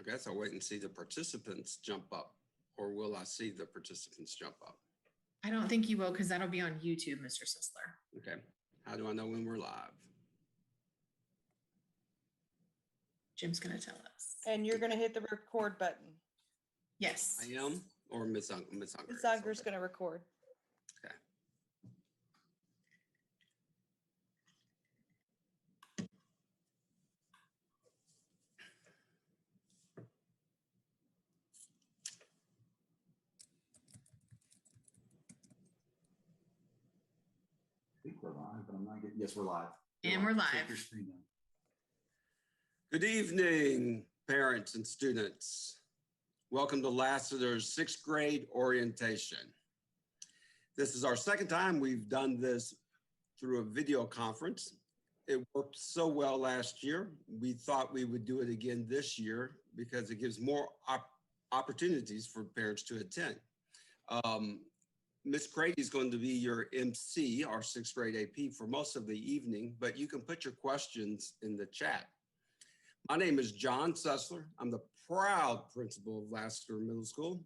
I guess I'll wait and see the participants jump up, or will I see the participants jump up? I don't think you will, because that'll be on YouTube, Mr. Sisler. Okay. How do I know when we're live? Jim's going to tell us. And you're going to hit the record button. Yes. I am, or Miss Unger? Ms. Unger's going to record. Okay. I think we're live, but I'm not getting. Yes, we're live. And we're live. Check your screen now. Good evening, parents and students. Welcome to Lassiter's 6th grade orientation. This is our second time we've done this through a video conference. It worked so well last year. We thought we would do it again this year because it gives more opportunities for parents to attend. Ms. Crady is going to be your MC, our 6th grade AP, for most of the evening, but you can put your questions in the chat. My name is John Sessler. I'm the proud principal of Lassiter Middle School,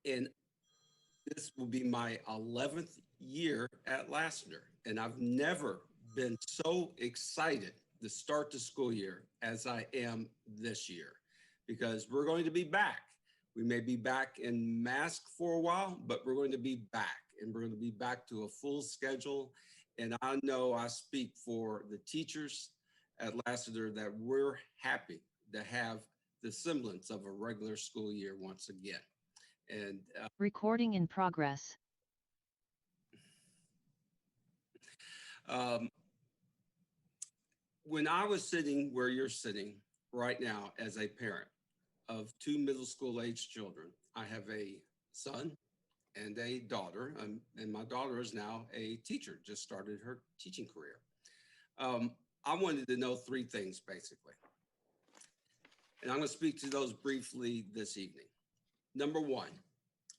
and this will be my 11th year at Lassiter, and I've never been so excited to start the school year as I am this year, because we're going to be back. We may be back in mask for a while, but we're going to be back, and we're going to be back to a full schedule. And I know I speak for the teachers at Lassiter that we're happy to have the semblance of a regular school year once again. And recording in progress. When I was sitting where you're sitting right now as a parent of 2 middle school age children, I have a son and a daughter, and my daughter is now a teacher, just started her teaching career. I wanted to know 3 things basically, and I'm going to speak to those briefly this evening. Number 1,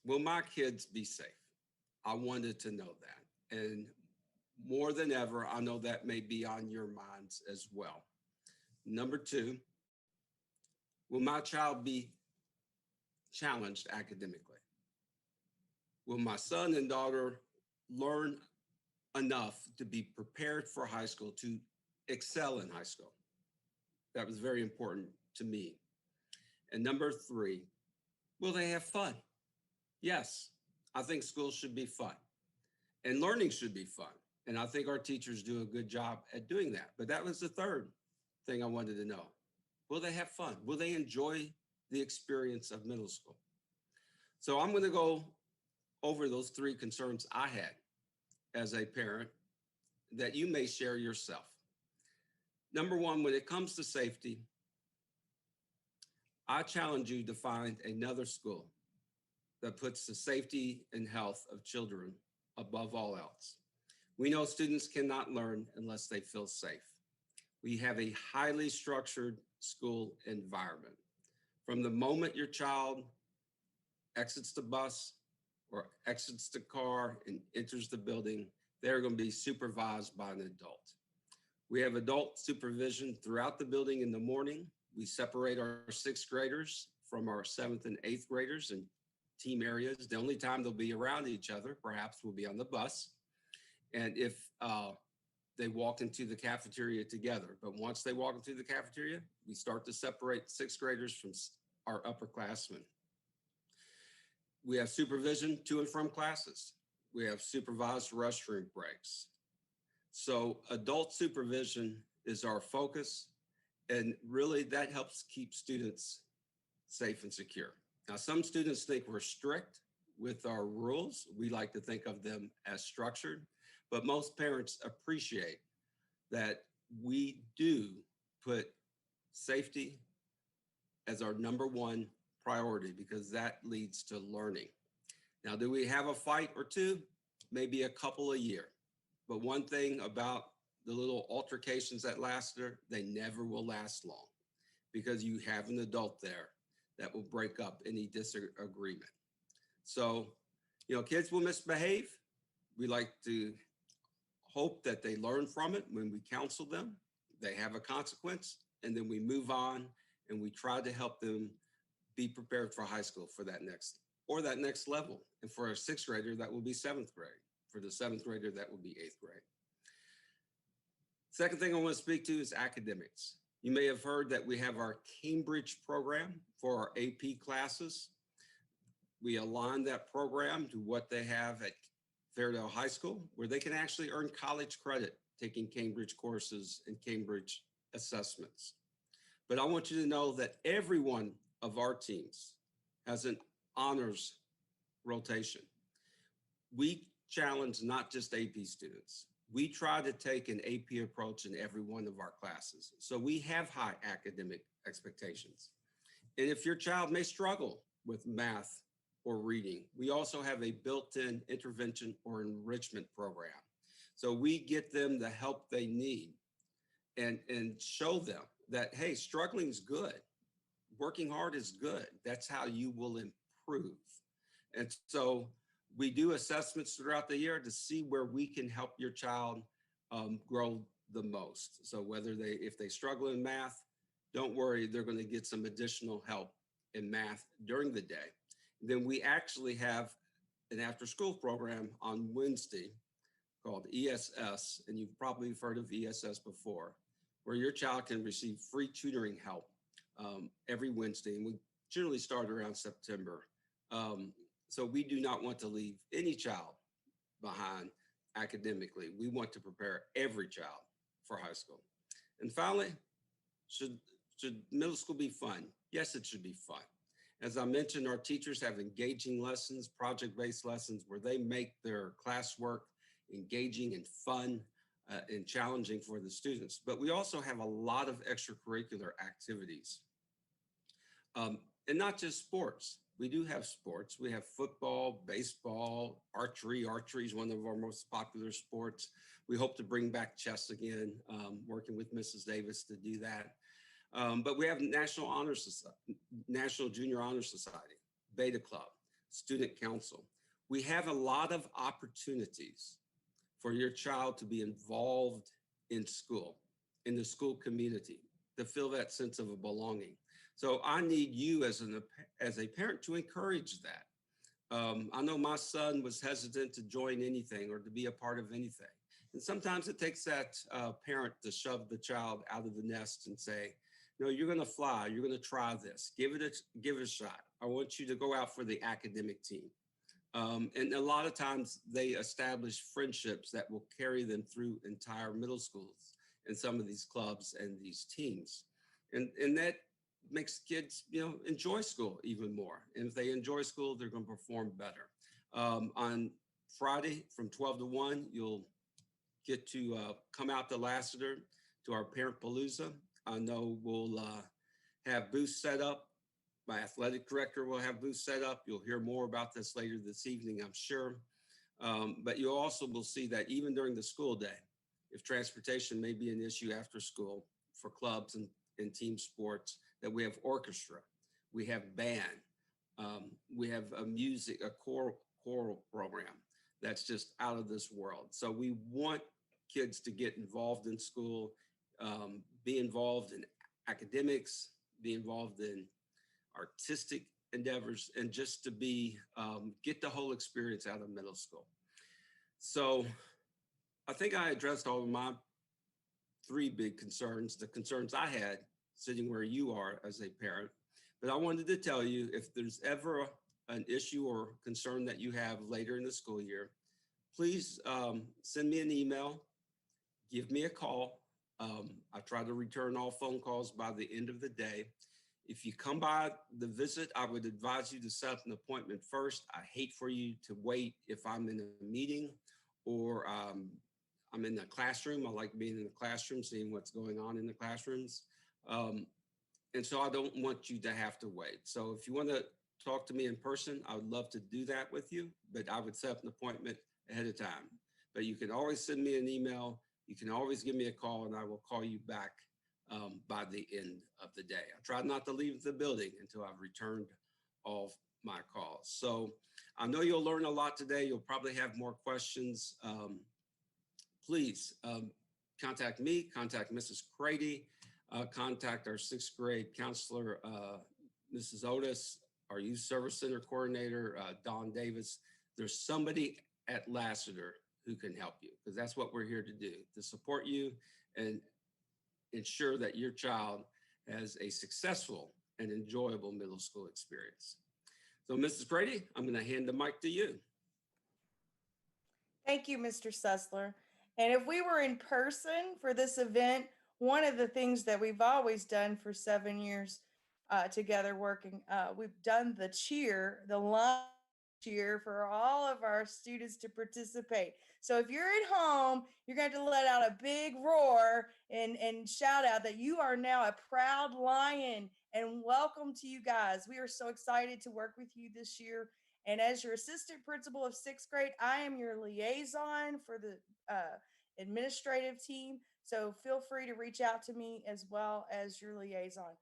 will my kids be safe? I wanted to know that, and more than ever, I know that may be on your minds as well. Number 2, will my child be challenged academically? Will my son and daughter learn enough to be prepared for high school, to excel in high school? That was very important to me. And number 3, will they have fun? Yes, I think school should be fun and learning should be fun. And I think our teachers do a good job at doing that. But that was the 3rd thing I wanted to know. Will they have fun? Will they enjoy the experience of middle school? So I'm going to go over those 3 concerns I had as a parent that you may share yourself. Number 1, when it comes to safety, I challenge you to find another school that puts the safety and health of children above all else. We know students cannot learn unless they feel safe. We have a highly structured school environment. From the moment your child exits the bus or exits the car and enters the building, they're going to be supervised by an adult. We have adult supervision throughout the building in the morning. We separate our 6th graders from our 7th and 8th graders in team areas. The only time they'll be around each other, perhaps, will be on the bus. And if they walk into the cafeteria together. But once they walk into the cafeteria, we start to separate 6th graders from our upperclassmen. We have supervision to and from classes. We have supervised restroom breaks. So adult supervision is our focus, and really that helps keep students safe and secure. Now, some students think we're strict with our rules. We like to think of them as structured, but most parents appreciate that we do put safety as our number 1 priority, because that leads to learning. Now, do we have a fight or 2? Maybe a couple a year. But one thing about the little altercations at Lassiter, they never will last long, because you have an adult there that will break up any disagreement. So, kids will misbehave. We like to hope that they learn from it when we counsel them. They have a consequence, and then we move on and we try to help them be prepared for high school for that next level. And for a sixth grader, that will be seventh grade. For the seventh grader, that will be eighth grade. Second thing I want to speak to is academics. You may have heard that we have our Cambridge program for our AP classes. We align that program to what they have at Fairdale High School, where they can actually earn college credit taking Cambridge courses and Cambridge assessments. But I want you to know that every one of our teams has an honors rotation. We challenge not just AP students. We try to take an AP approach in every one of our classes. So we have high academic expectations. And if your child may struggle with math or reading, we also have a built-in intervention or enrichment program. So we get them the help they need and show them that, hey, struggling is good. Working hard is good. That's how you will improve. And so we do assessments throughout the year to see where we can help your child grow the most. So if they struggle in math, don't worry, they're going to get some additional help in math during the day. Then we actually have an after-school program on Wednesday called ESS, and you've probably heard of ESS before, where your child can receive free tutoring help every Wednesday, and we generally start around September. So we do not want to leave any child behind academically. We want to prepare every child for high school. And finally, should middle school be fun? Yes, it should be fun. As I mentioned, our teachers have engaging lessons, project-based lessons, where they make their classwork engaging and fun and challenging for the students. But we also have a lot of extracurricular activities. And not just sports. We do have sports. We have football, baseball, archery. Archery is one of our most popular sports. We hope to bring back chess again, working with Mrs. Davis to do that. But we have National Junior Honor Society, Beta Club, Student Council. We have a lot of opportunities for your child to be involved in school, in the school community, to feel that sense of a belonging. So I need you as a parent to encourage that. I know my son was hesitant to join anything or to be a part of anything. And sometimes it takes that parent to shove the child out of the nest and say, no, you're going to fly. You're going to try this. Give it a shot. I want you to go out for the academic team. And a lot of times they establish friendships that will carry them through entire middle schools and some of these clubs and these teams. And that makes kids, enjoy school even more. And if they enjoy school, they're going to perform better. On Friday from 12 to 1, you'll get to come out to Lassiter to our Parent Palooza. I know we'll have booths set up. My athletic director will have booths set up. You'll hear more about this later this evening, I'm sure. But you also will see that even during the school day, if transportation may be an issue after school for clubs and team sports, that we have orchestra, we have band, we have a choral program that's just out of this world. So we want kids to get involved in school, be involved in academics, be involved in artistic endeavors, and just to get the whole experience out of middle school. So I think I addressed all of my three big concerns, the concerns I had sitting where you are as a parent. But I wanted to tell you, if there's ever an issue or concern that you have later in the school year, please send me an email, give me a call. I try to return all phone calls by the end of the day. If you come by the visit, I would advise you to set up an appointment first. I hate for you to wait if I'm in a meeting or I'm in the classroom. I like being in the classroom, seeing what's going on in the classrooms. And so I don't want you to have to wait. So if you want to talk to me in person, I would love to do that with you, but I would set up an appointment ahead of time. But you can always send me an email. You can always give me a call, and I will call you back by the end of the day. I try not to leave the building until I've returned all my calls. So I know you'll learn a lot today. You'll probably have more questions. Please contact me, contact Mrs. Crady. contact our sixth grade counselor, Mrs. Otis, our youth service center coordinator, Don Davis. There's somebody at Lassiter who can help you, because that's what we're here to do, to support you and ensure that your child has a successful and enjoyable middle school experience. So Mrs. Brady, I'm going to hand the mic to you. Thank you, Mr. Sussler. And if we were in person for this event, one of the things that we've always done for 7 years together working, we've done the cheer, the line cheer for all of our students to participate. So if you're at home, you're going to let out a big roar and shout out that you are now a proud Lion, and welcome to you guys. We are so excited to work with you this year. And as your assistant principal of sixth grade, I am your liaison for the administrative team. So feel free to reach out to me as well as your liaison.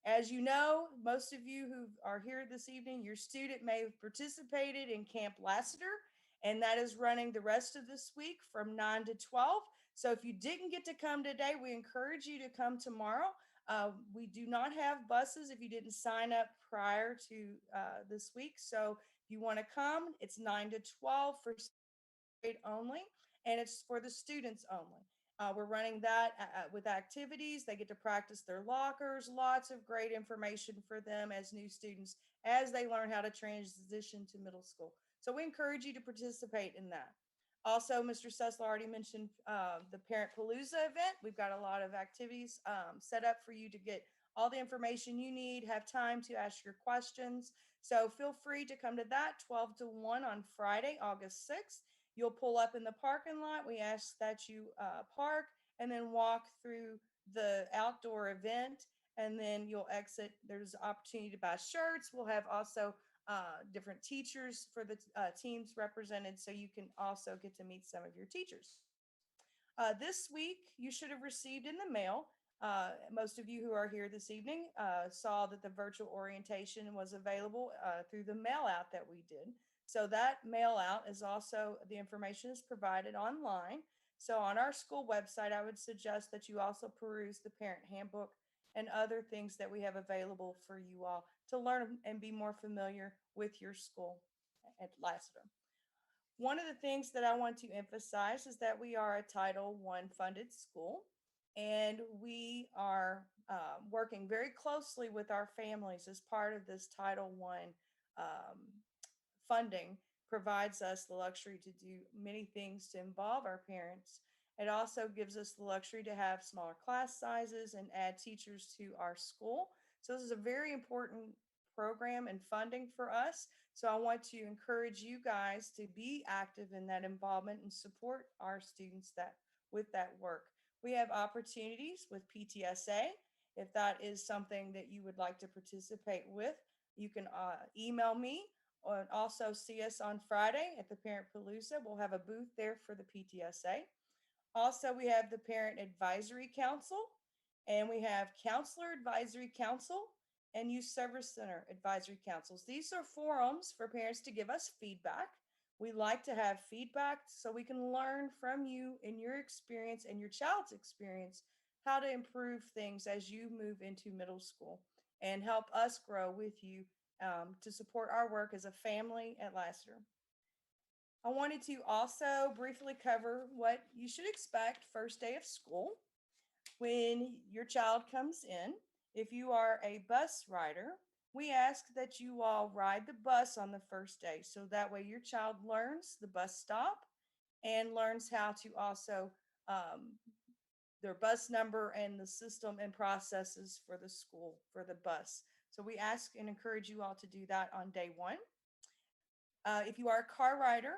As you know, most of you who are here this evening, your student may have participated in Camp Lassiter, and that is running the rest of this week from 9 to 12. So if you didn't get to come today, we encourage you to come tomorrow. We do not have buses if you didn't sign up prior to this week. So if you want to come, it's 9 to 12 for grade only, and it's for the students only. We're running that with activities. They get to practice their lockers, lots of great information for them as new students as they learn how to transition to middle school. So we encourage you to participate in that. Also, Mr. Sussler already mentioned the Parent Palooza event. We've got a lot of activities set up for you to get all the information you need, have time to ask your questions. So feel free to come to that 12 to 1 on Friday, August 6th. You'll pull up in the parking lot. We ask that you park and then walk through the outdoor event, and then you'll exit. There's opportunity to buy shirts. We'll have also different teachers for the teams represented, so you can also get to meet some of your teachers. This week, you should have received in the mail. Most of you who are here this evening saw that the virtual orientation was available through the mail out that we did. So that mail out is also, the information is provided online. So on our school website, I would suggest that you also peruse the parent handbook and other things that we have available for you all to learn and be more familiar with your school at Lassiter. One of the things that I want to emphasize is that we are a Title I funded school, and we are working very closely with our families as part of this Title I funding provides us the luxury to do many things to involve our parents. It also gives us the luxury to have smaller class sizes and add teachers to our school. So this is a very important program and funding for us. So I want to encourage you guys to be active in that involvement and support our students with that work. We have opportunities with PTSA. If that is something that you would like to participate with, you can email me, or also see us on Friday at the Parent Palooza. We'll have a booth there for the PTSA. Also, we have the Parent Advisory Council, and we have Counselor Advisory Council and Youth Service Center Advisory Councils. These are forums for parents to give us feedback. We like to have feedback so we can learn from you in your experience and your child's experience how to improve things as you move into middle school, and help us grow with you to support our work as a family at Lassiter. I wanted to also briefly cover what you should expect first day of school when your child comes in. If you are a bus rider, we ask that you all ride the bus on the first day, so that way your child learns the bus stop and learns how to also their bus number and the system and processes for the school for the bus. So we ask and encourage you all to do that on day one. If you are a car rider,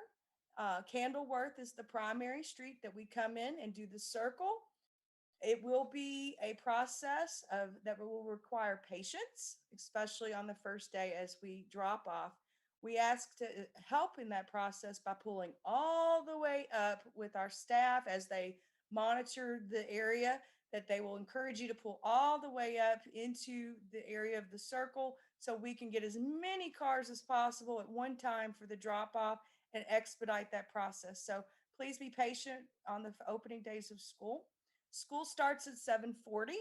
Candleworth is the primary street that we come in and do the circle. It will be a process that will require patience, especially on the first day as we drop off. We ask to help in that process by pulling all the way up with our staff as they monitor the area, that they will encourage you to pull all the way up into the area of the circle so we can get as many cars as possible at one time for the drop off and expedite that process. So please be patient on the opening days of school. School starts at 7:40.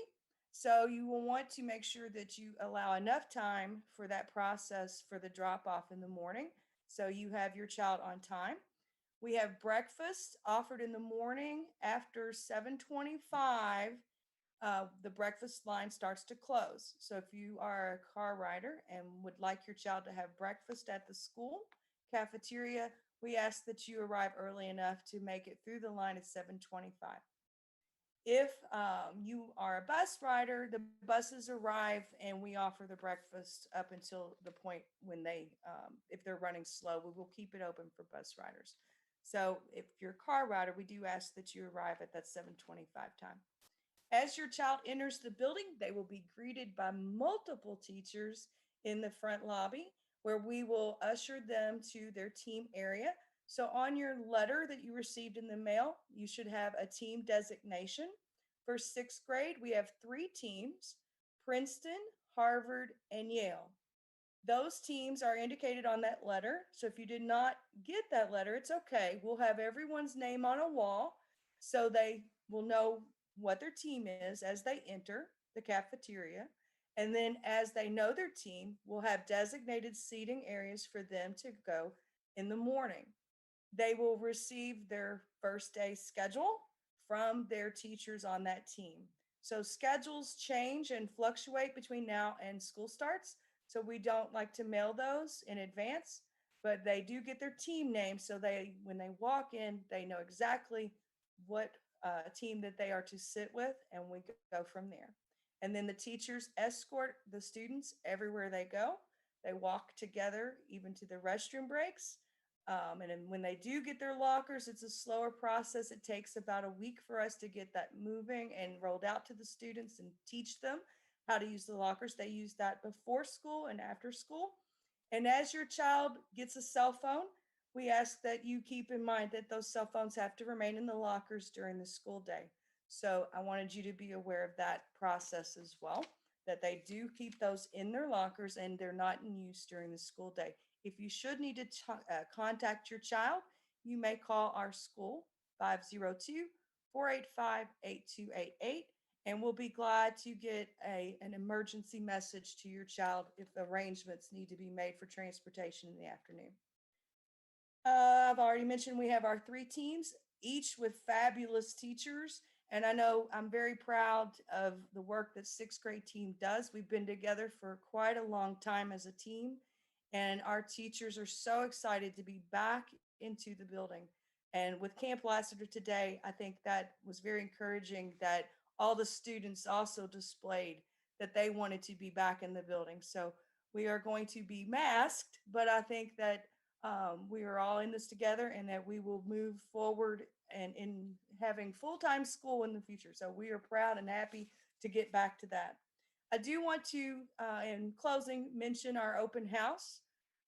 So you will want to make sure that you allow enough time for that process for the drop off in the morning. So you have your child on time. We have breakfast offered in the morning after 7:25. The breakfast line starts to close. So if you are a car rider and would like your child to have breakfast at the school cafeteria, we ask that you arrive early enough to make it through the line at 7:25. If you are a bus rider, the buses arrive and we offer the breakfast up until the point when if they're running slow, we will keep it open for bus riders. So if you're a car rider, we do ask that you arrive at that 7:25 time. As your child enters the building, they will be greeted by multiple teachers in the front lobby where we will usher them to their team area. So on your letter that you received in the mail, you should have a team designation. For sixth grade, we have 3 teams: Princeton, Harvard, and Yale. Those teams are indicated on that letter. So if you did not get that letter, it's okay. We'll have everyone's name on a wall so they will know what their team is as they enter the cafeteria. And then as they know their team, we'll have designated seating areas for them to go in the morning. They will receive their first day schedule from their teachers on that team. So schedules change and fluctuate between now and school starts. So we don't like to mail those in advance, but they do get their team name. So when they walk in, they know exactly what team that they are to sit with, and we go from there. And then the teachers escort the students everywhere they go. They walk together even to the restroom breaks. And then when they do get their lockers, it's a slower process. It takes about a week for us to get that moving and rolled out to the students and teach them how to use the lockers. They use that before school and after school. And as your child gets a cell phone, we ask that you keep in mind that those cell phones have to remain in the lockers during the school day. So I wanted you to be aware of that process as well, that they do keep those in their lockers and they're not in use during the school day. If you should need to contact your child, you may call our school 502-485-8288, and we'll be glad to get an emergency message to your child if arrangements need to be made for transportation in the afternoon. I've already mentioned we have our 3 teams, each with fabulous teachers. And I know I'm very proud of the work that 6th grade team does. We've been together for quite a long time as a team, and our teachers are so excited to be back into the building. And with Camp Lassiter today, I think that was very encouraging that all the students also displayed that they wanted to be back in the building. So we are going to be masked, but I think that we are all in this together and that we will move forward and in having full-time school in the future. So we are proud and happy to get back to that. I do want to, in closing, mention our open house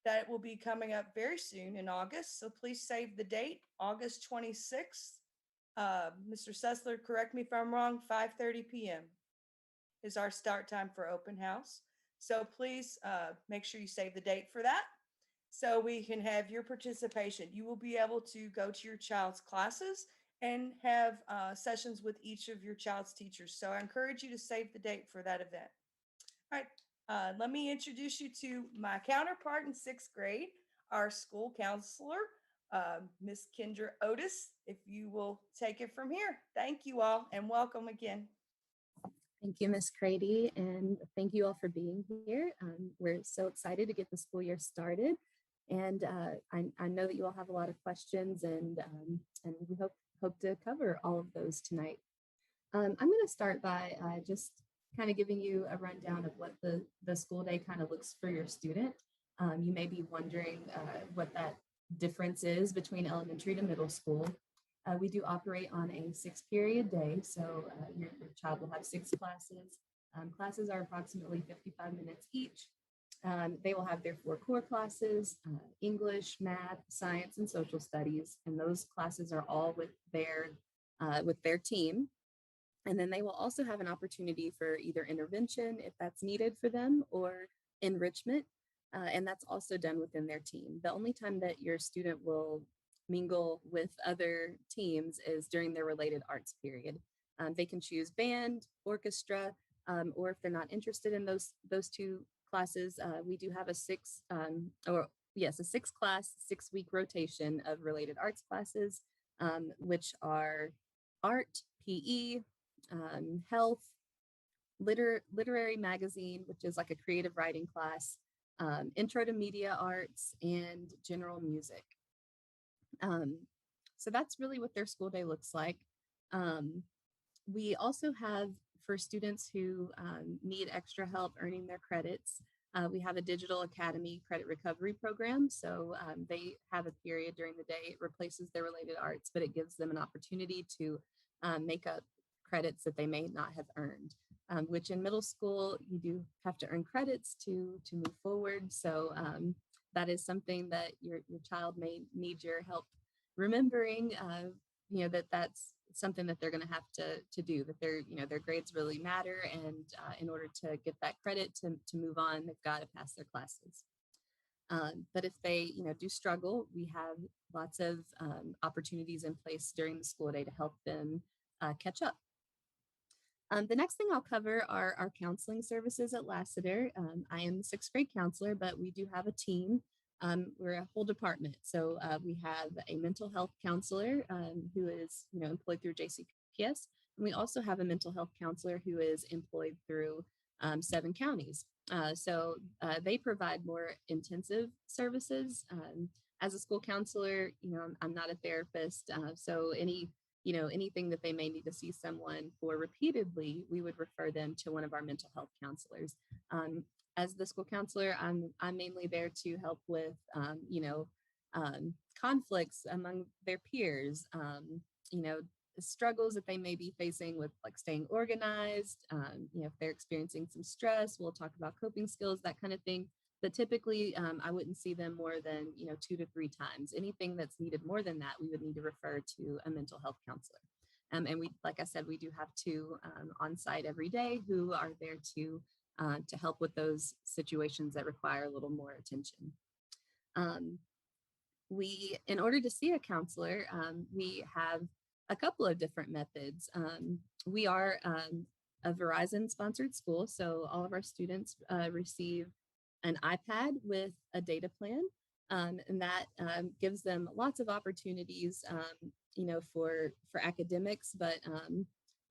that will be coming up very soon in August. So please save the date, August 26th. Mr. Sessler, correct me if I'm wrong, 5:30 p.m. is our start time for open house. So please make sure you save the date for that so we can have your participation. You will be able to go to your child's classes and have sessions with each of your child's teachers. So I encourage you to save the date for that event. All right, let me introduce you to my counterpart in 6th grade, our school counselor, Miss Kendra Otis. If you will take it from here. Thank you all and welcome again. Thank you, Ms. Crady, and thank you all for being here. We're so excited to get the school year started, and I know that you all have a lot of questions, and we hope to cover all of those tonight. I'm going to start by just kind of giving you a rundown of what the school day kind of looks for your student. You may be wondering what that difference is between elementary to middle school. We do operate on a 6-period day, so your child will have 6 classes. Classes are approximately 55 minutes each. They will have their 4 core classes, English, math, science, and social studies, and those classes are all with their team. And then they will also have an opportunity for either intervention if that's needed for them, or enrichment, and that's also done within their team. The only time that your student will mingle with other teams is during their related arts period. They can choose band, orchestra, or if they're not interested in those two classes, we do have a a 6-class, 6-week rotation of related arts classes, which are art, PE, health, literary magazine, which is like a creative writing class, intro to media arts, and general music. So that's really what their school day looks like. We also have, for students who need extra help earning their credits, we have a Digital Academy credit recovery program. So they have a period during the day. It replaces their related arts, but it gives them an opportunity to make up credits that they may not have earned, which in middle school, you do have to earn credits to move forward. So that is something that your child may need your help remembering, that's something that they're going to have to do, that their grades really matter. And in order to get that credit to move on, they've got to pass their classes. But if they, do struggle, we have lots of opportunities in place during the school day to help them catch up. The next thing I'll cover are our counseling services at Lassiter. I am the 6th grade counselor, but we do have a team. We're a whole department. So we have a mental health counselor who is, employed through JCPS. And we also have a mental health counselor who is employed through 7 counties. So they provide more intensive services. As a school counselor, I'm not a therapist. So anything that they may need to see someone for repeatedly, we would refer them to one of our mental health counselors. As the school counselor, I'm mainly there to help with, conflicts among their peers, struggles that they may be facing with like staying organized. If they're experiencing some stress, we'll talk about coping skills, that kind of thing. But typically, I wouldn't see them more than 2 to 3 times. Anything that's needed more than that, we would need to refer to a mental health counselor. And we, like I said, we do have 2 on site every day who are there to help with those situations that require a little more attention. In order to see a counselor, we have a couple of different methods. We are a Verizon sponsored school, so all of our students receive an iPad with a data plan, and that gives them lots of opportunities, for academics, but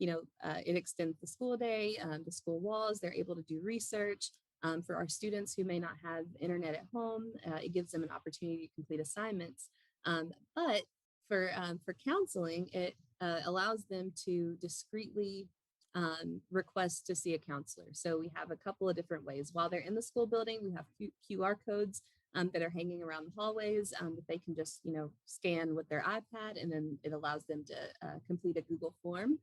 it extends the school day, the school walls. They're able to do research. For our students who may not have internet at home, it gives them an opportunity to complete assignments. But for counseling, it allows them to discreetly request to see a counselor. So we have a couple of different ways. While they're in the school building, we have QR codes that are hanging around the hallways that they can just, scan with their iPad, and then it allows them to complete a Google form.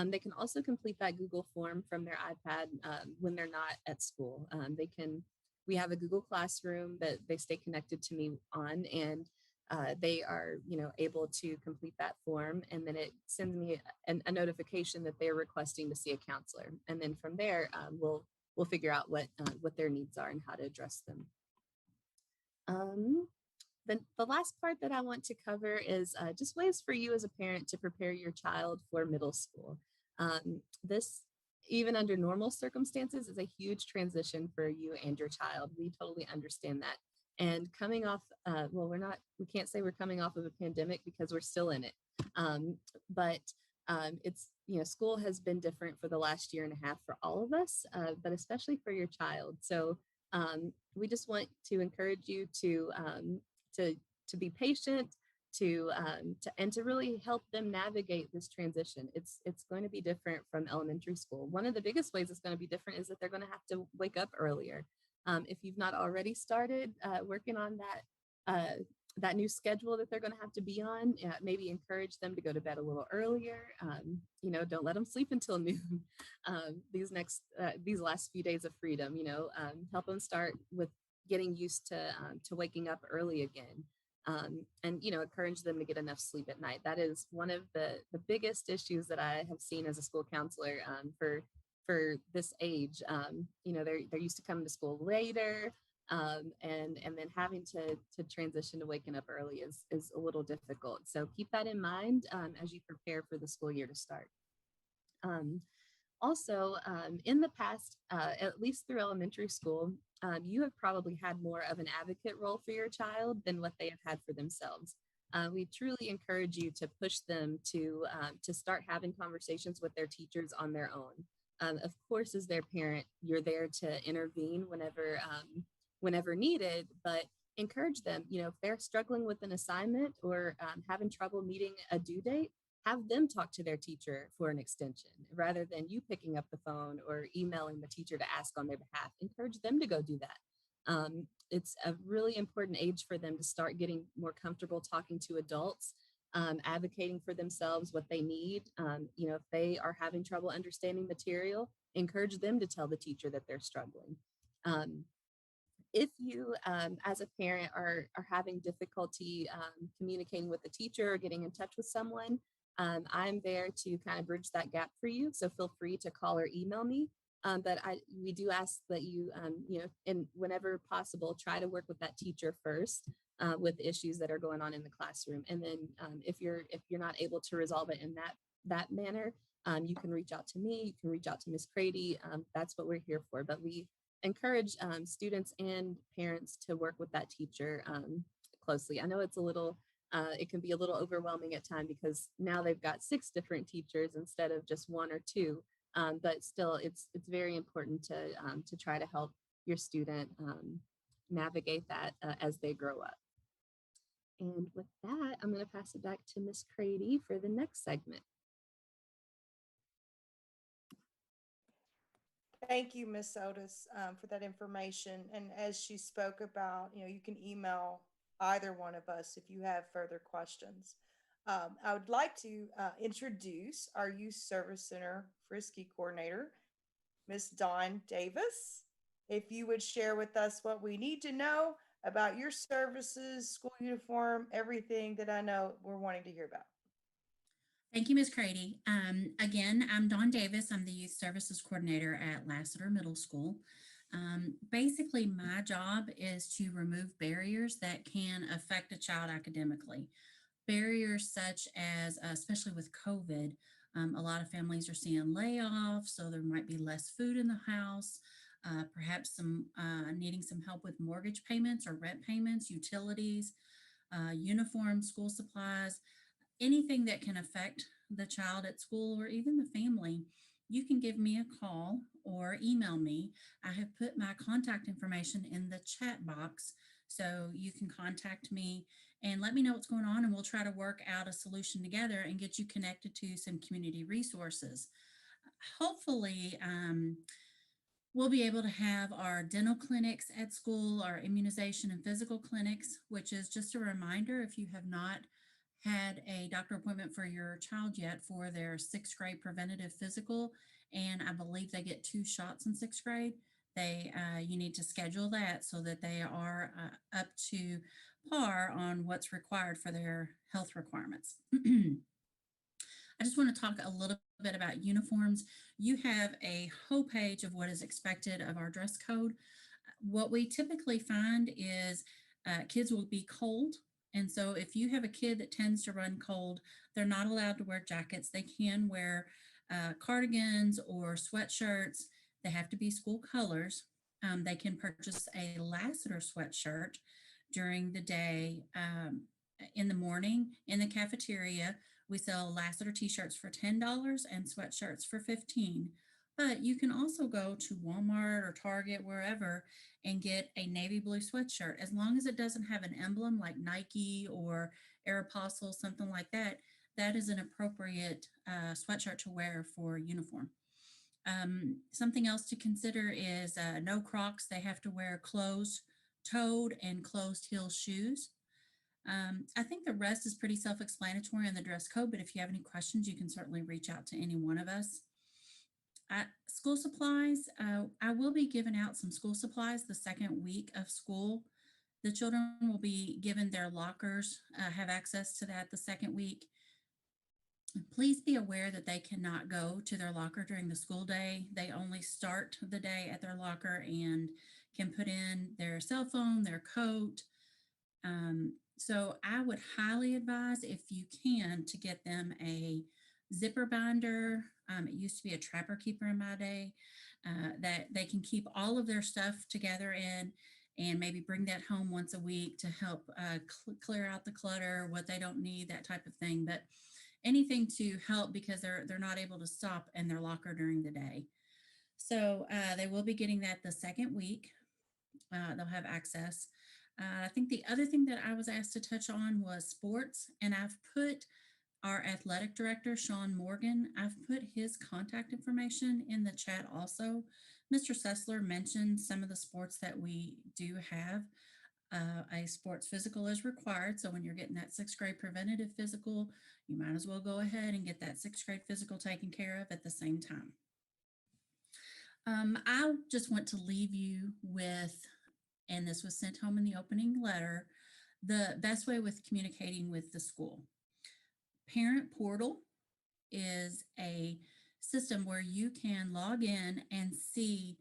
They can also complete that Google form from their iPad when they're not at school. We have a Google Classroom that they stay connected to me on, and they are, able to complete that form, and then it sends me a notification that they're requesting to see a counselor. And then from there, we'll figure out what their needs are and how to address them. The last part that I want to cover is just ways for you as a parent to prepare your child for middle school. This, even under normal circumstances, is a huge transition for you and your child. We totally understand that. And coming off, we can't say we're coming off of a pandemic because we're still in it. But it's, school has been different for the last year and a half for all of us, but especially for your child. So we just want to encourage you to be patient, and to really help them navigate this transition. It's going to be different from elementary school. One of the biggest ways it's going to be different is that they're going to have to wake up earlier. If you've not already started working on that new schedule that they're going to have to be on, maybe encourage them to go to bed a little earlier. Don't let them sleep until noon. These last few days of freedom, help them start with getting used to waking up early again. And encourage them to get enough sleep at night. That is one of the biggest issues that I have seen as a school counselor for this age. They're used to coming to school later, and then having to transition to waking up early is a little difficult. So keep that in mind as you prepare for the school year to start. Also, in the past, at least through elementary school, you have probably had more of an advocate role for your child than what they have had for themselves. We truly encourage you to push them to start having conversations with their teachers on their own. Of course, as their parent, you're there to intervene whenever needed, but encourage them. You know, if they're struggling with an assignment or having trouble meeting a due date, have them talk to their teacher for an extension rather than you picking up the phone or emailing the teacher to ask on their behalf. Encourage them to go do that. It's a really important age for them to start getting more comfortable talking to adults, advocating for themselves what they need. You know, if they are having trouble understanding material, encourage them to tell the teacher that they're struggling. If you, as a parent, are having difficulty communicating with the teacher or getting in touch with someone, I'm there to kind of bridge that gap for you. So feel free to call or email me. But we do ask that you, you know, and whenever possible, try to work with that teacher first with issues that are going on in the classroom. And then if you're not able to resolve it in that manner, you can reach out to me. You can reach out to Miss Crady. That's what we're here for. But we encourage students and parents to work with that teacher closely. I know it's a little, it can be a little overwhelming at times because now they've got 6 different teachers instead of just 1 or 2. But still, it's very important to try to help your student navigate that as they grow up. And with that, I'm going to pass it back to Miss Crady for the next segment. Thank you, Ms. Otis, for that information. And as she spoke about, you know, you can email either one of us if you have further questions. I would like to introduce our Youth Service Center Frisky Coordinator, Ms. Dawn Davis. If you would share with us what we need to know about your services, school uniform, everything that I know we're wanting to hear about. Thank you, Ms. Crady. Again, I'm Dawn Davis. I'm the Youth Services Coordinator at Lassiter Middle School. Basically, my job is to remove barriers that can affect a child academically. Barriers such as, especially with COVID, a lot of families are seeing layoffs, so there might be less food in the house, perhaps some needing some help with mortgage payments or rent payments, utilities, uniforms, school supplies, anything that can affect the child at school or even the family. You can give me a call or email me. I have put my contact information in the chat box, so you can contact me and let me know what's going on, and we'll try to work out a solution together and get you connected to some community resources. Hopefully, we'll be able to have our dental clinics at school, our immunization and physical clinics, which is just a reminder, if you have not had a doctor appointment for your child yet for their 6th grade preventative physical, and I believe they get 2 shots in 6th grade. You need to schedule that so that they are up to par on what's required for their health requirements. I just want to talk a little bit about uniforms. You have a whole page of what is expected of our dress code. What we typically find is kids will be cold. And so if you have a kid that tends to run cold, they're not allowed to wear jackets. They can wear cardigans or sweatshirts. They have to be school colors. They can purchase a Lassiter sweatshirt during the day. In the morning in the cafeteria, we sell Lassiter t-shirts for $10 and sweatshirts for $15. But you can also go to Walmart or Target, wherever, and get a navy blue sweatshirt. As long as it doesn't have an emblem like Nike or Aeropostale, something like that, that is an appropriate sweatshirt to wear for uniform. Something else to consider is no Crocs. They have to wear closed-toed and closed-heel shoes. I think the rest is pretty self-explanatory in the dress code, but if you have any questions, you can certainly reach out to any one of us. School supplies, I will be giving out some school supplies the 2nd week of school. The children will be given their lockers, have access to that the 2nd week. Please be aware that they cannot go to their locker during the school day. They only start the day at their locker and can put in their cell phone, their coat. So I would highly advise, if you can, to get them a zipper binder. It used to be a trapper keeper in my day, that they can keep all of their stuff together in and maybe bring that home once a week to help clear out the clutter, what they don't need, that type of thing. But anything to help because they're not able to stop in their locker during the day. So they will be getting that the second week. They'll have access. I think the other thing that I was asked to touch on was sports, and I've put our athletic director, Sean Morgan, I've put his contact information in the chat also. Mr. Sessler mentioned some of the sports that we do have. A sports physical is required. So when you're getting that sixth grade preventative physical, you might as well go ahead and get that sixth grade physical taken care of at the same time. I just want to leave you with, and this was sent home in the opening letter, the best way with communicating with the school. Parent Portal is a system where you can log in and see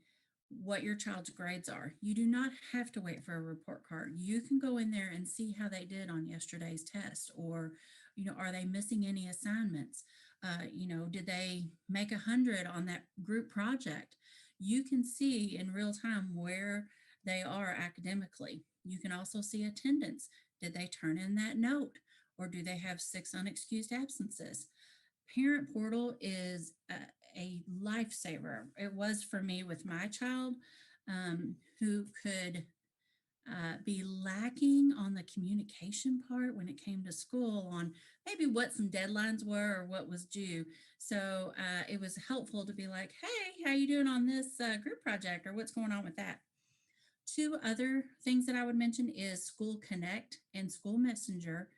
what your child's grades are. You do not have to wait for a report card. You can go in there and see how they did on yesterday's test, or, are they missing any assignments? Did they make 100 on that group project? You can see in real time where they are academically. You can also see attendance. Did they turn in that note, or do they have 6 unexcused absences? Parent Portal is a lifesaver. It was for me with my child, who could be lacking on the communication part when it came to school, on maybe what some deadlines were or what was due. So it was helpful to be like, hey, how you doing on this group project, or what's going on with that? 2 other things that I would mention is School Connect and School Messenger.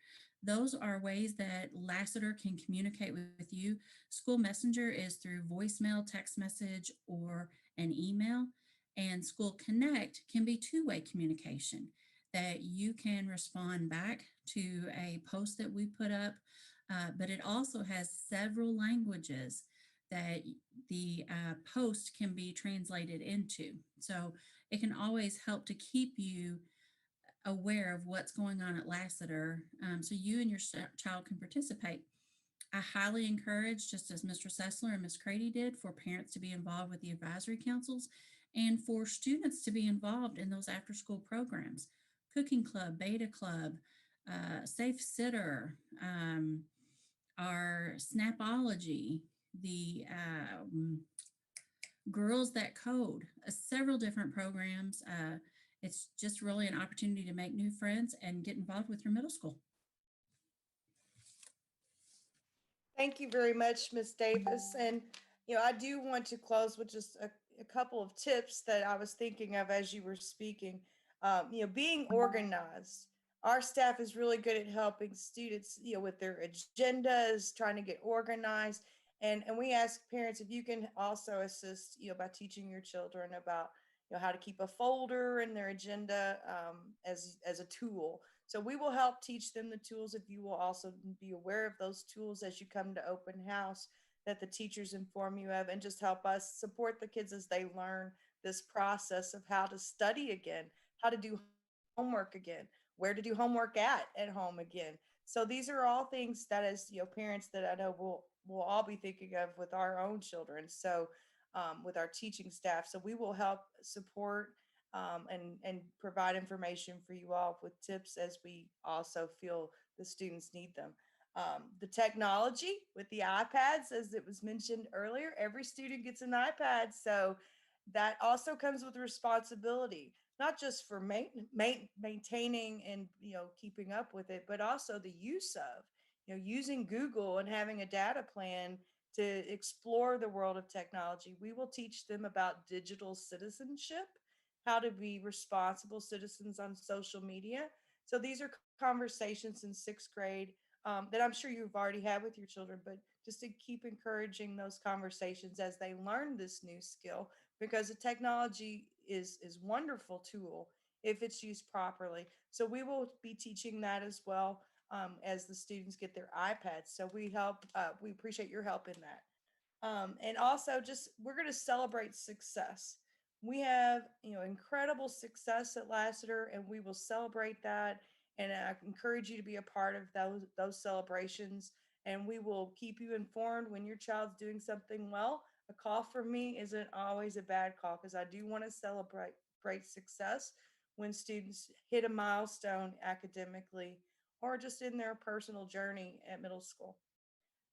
Those are ways that Lassiter can communicate with you. School Messenger is through voicemail, text message, or an email. And School Connect can be two-way communication, that you can respond back to a post that we put up, but it also has several languages that the post can be translated into. So it can always help to keep you aware of what's going on at Lassiter, so you and your child can participate. I highly encourage, just as Mr. Sessler and Ms. Crady did, for parents to be involved with the advisory councils and for students to be involved in those after school programs. Cooking Club, Beta Club, Safe Sitter, our Snapology, the Girls That Code, several different programs. It's just really an opportunity to make new friends and get involved with your middle school. Thank you very much, Ms. Davis. And, I do want to close with just a couple of tips that I was thinking of as you were speaking. Being organized. Our staff is really good at helping students, with their agendas, trying to get organized. And we ask parents if you can also assist, by teaching your children about, how to keep a folder in their agenda, as a tool. So we will help teach them the tools if you will also be aware of those tools as you come to open house that the teachers inform you of, and just help us support the kids as they learn this process of how to study again, how to do homework again, where to do homework at home again. So these are all things that, as parents, that I know we'll all be thinking of with our own children. So with our teaching staff. So we will help support and provide information for you all with tips as we also feel the students need them. The technology with the iPads, as it was mentioned earlier, every student gets an iPad. So that also comes with responsibility, not just for maintaining and keeping up with it, but also the use of using Google and having a data plan to explore the world of technology. We will teach them about digital citizenship, how to be responsible citizens on social media. So these are conversations in sixth grade that I'm sure you've already had with your children, but just to keep encouraging those conversations as they learn this new skill, because the technology is wonderful tool if it's used properly. So we will be teaching that as well, as the students get their iPads. So we appreciate your help in that. And also we're going to celebrate success. We have, incredible success at Lassiter, and we will celebrate that. And I encourage you to be a part of those celebrations and we will keep you informed when your child's doing something well. A call from me isn't always a bad call because I do want to celebrate great success when students hit a milestone academically or just in their personal journey at middle school.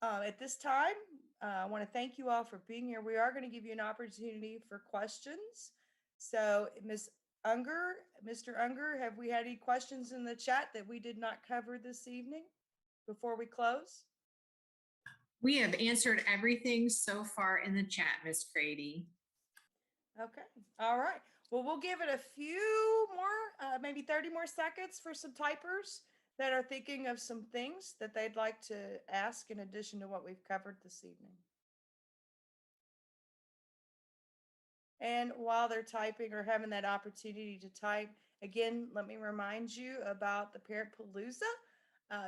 At this time, I want to thank you all for being here. We are going to give you an opportunity for questions. So, Ms. Unger, Mr. Unger, have we had any questions in the chat that we did not cover this evening before we close? We have answered everything so far in the chat, Miss Grady. Okay, all right. Well, we'll give it a few more, maybe 30 more seconds for some typers that are thinking of some things that they'd like to ask in addition to what we've covered this evening. And while they're typing or having that opportunity to type, again, let me remind you about the Parent Palooza,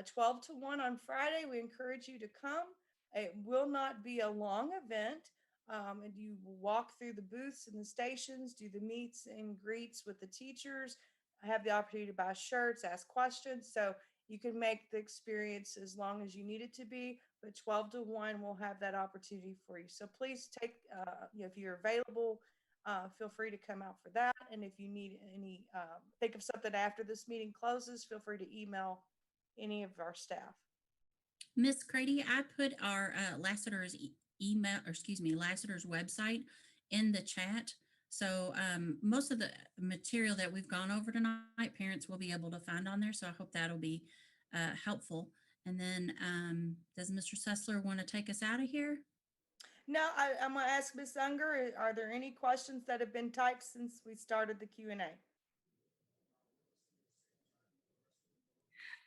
12 to 1 on Friday. We encourage you to come. It will not be a long event. And you will walk through the booths and the stations, do the meets and greets with the teachers, have the opportunity to buy shirts, ask questions. So you can make the experience as long as you need it to be, but 12 to 1 will have that opportunity for you. So please take, if you're available, feel free to come out for that. And if you need any, think of something after this meeting closes, feel free to email any of our staff. Miss Grady, I put our Lassiter's email, or excuse me, Lassiter's website in the chat. So most of the material that we've gone over tonight, parents will be able to find on there. So I hope that'll be helpful. And then does Mr. Sessler want to take us out of here? No, I'm going to ask Ms. Unger, are there any questions that have been typed since we started the Q&A?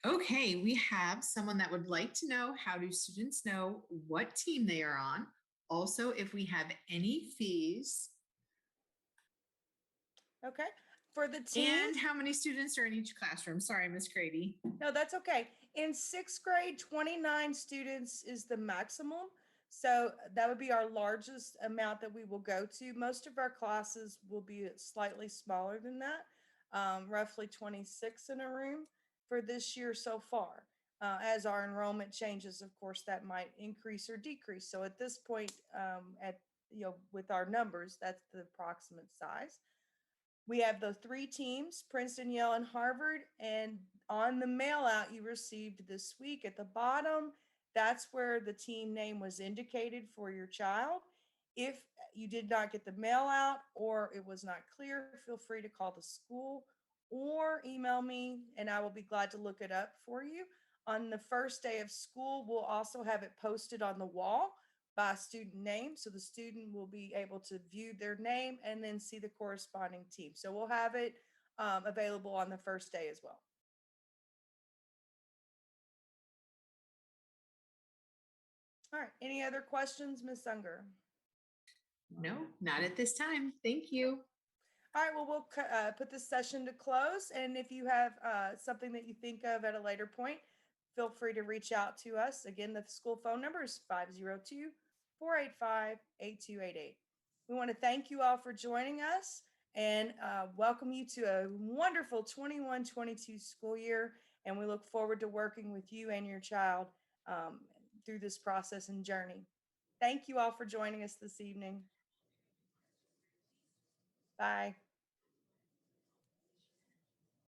Okay, we have someone that would like to know, how do students know what team they are on? Also, if we have any fees Okay, for the team. and how many students are in each classroom. Sorry, Miss Grady. No, that's okay. In 6th grade, 29 students is the maximum. So that would be our largest amount that we will go to. Most of our classes will be slightly smaller than that, roughly 26 in a room for this year so far. As our enrollment changes, of course, that might increase or decrease. So at this point, with our numbers, that's the approximate size. We have the 3 teams, Princeton, Yale, and Harvard. And on the mail out you received this week at the bottom, that's where the team name was indicated for your child. If you did not get the mail out or it was not clear, feel free to call the school or email me and I will be glad to look it up for you. On the first day of school, we'll also have it posted on the wall by student name. So the student will be able to view their name and then see the corresponding team. So we'll have it available on the first day as well. All right, any other questions, Ms. Unger? No, not at this time. Thank you. All right, well, we'll put this session to close. And if you have something that you think of at a later point, feel free to reach out to us. Again, the school phone number is 502-485-8288. We want to thank you all for joining us and welcome you to a wonderful 21-22 school year. And we look forward to working with you and your child through this process and journey. Thank you all for joining us this evening. Bye.